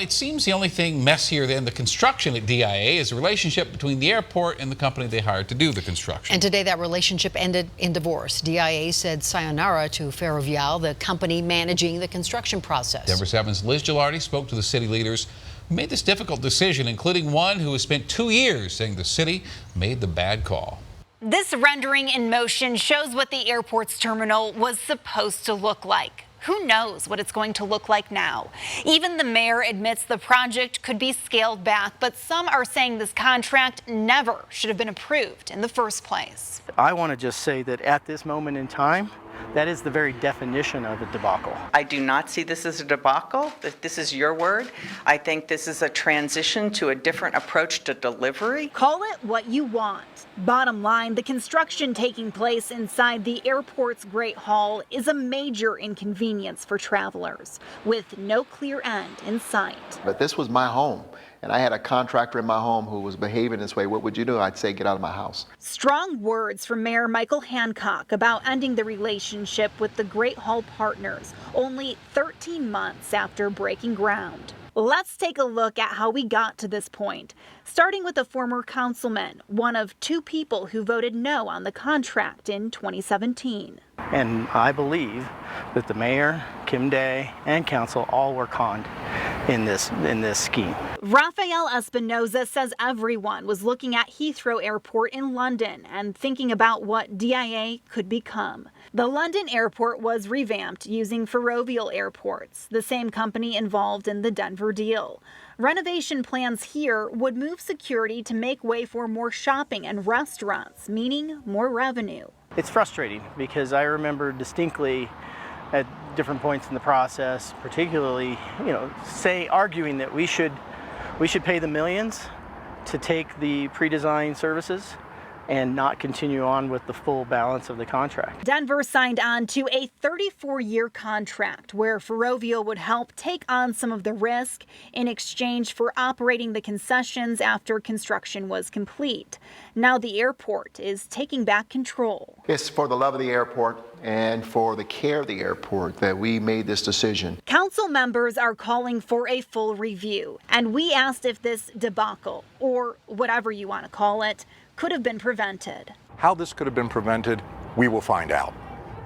it seems the only thing messier than the construction at DIA is the relationship between the airport and the company they hired to do the construction. And today that relationship ended in divorce. DIA said sayonara to Ferrovial, the company managing the construction process. Denver 7's Liz Gilardi spoke to the city leaders who made this difficult decision, including one who has spent 2 years saying the city made the bad call. This rendering in motion shows what the airport's terminal was supposed to look like. Who knows what it's going to look like now? Even the mayor admits the project could be scaled back, but some are saying this contract never should have been approved in the first place. I want to just say that at this moment in time, that is the very definition of a debacle. I do not see this as a debacle. This is your word. I think this is a transition to a different approach to delivery. Call it what you want. Bottom line, the construction taking place inside the airport's Great Hall is a major inconvenience for travelers, with no clear end in sight. But this was my home, and I had a contractor in my home who was behaving this way. What would you do? I'd say, get out of my house. Strong words from Mayor Michael Hancock about ending the relationship with the Great Hall partners, only 13 months after breaking ground. Let's take a look at how we got to this point, starting with a former councilman, one of 2 people who voted no on the contract in 2017. And I believe that the mayor, Kim Day, and council all were conned in this scheme. Rafael Espinoza says everyone was looking at Heathrow Airport in London and thinking about what DIA could become. The London airport was revamped using Ferrovial Airports, the same company involved in the Denver deal. Renovation plans here would move security to make way for more shopping and restaurants, meaning more revenue. It's frustrating because I remember distinctly at different points in the process, particularly, arguing that we should pay the millions to take the pre-designed services and not continue on with the full balance of the contract. Denver signed on to a 34-year contract where Ferrovial would help take on some of the risk in exchange for operating the concessions after construction was complete. Now the airport is taking back control. It's for the love of the airport and for the care of the airport that we made this decision. Council members are calling for a full review, and we asked if this debacle, or whatever you want to call it, could have been prevented. How this could have been prevented, we will find out.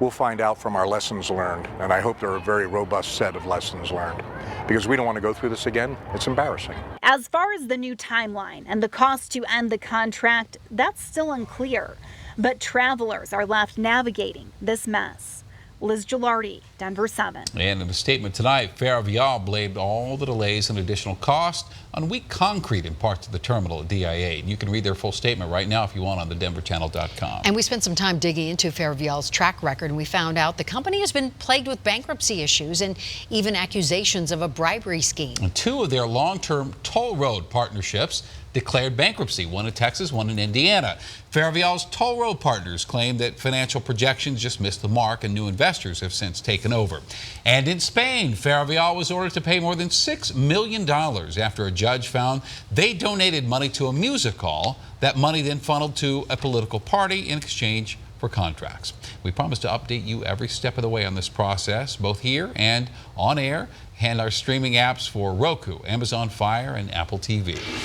We'll find out from our lessons learned, and I hope they're a very robust set of lessons learned, because we don't want to go through this again. It's embarrassing. As far as the new timeline and the cost to end the contract, that's still unclear. But travelers are left navigating this mess. Liz Gilardi, Denver 7. And in a statement tonight, Ferrovial blamed all the delays and additional cost on weak concrete in parts of the terminal at DIA. And you can read their full statement right now if you want on the denverchannel.com. And we spent some time digging into Ferrovial's track record, and we found out the company has been plagued with bankruptcy issues and even accusations of a bribery scheme. And 2 of their long-term toll road partnerships declared bankruptcy, one in Texas, one in Indiana. Ferrovial's toll road partners claim that financial projections just missed the mark, and new investors have since taken over. And in Spain, Ferrovial was ordered to pay more than $6 million after a judge found they donated money to a music hall. That money then funneled to a political party in exchange for contracts. We promise to update you every step of the way on this process, both here and on air, and our streaming apps for Roku, Amazon Fire, and Apple TV.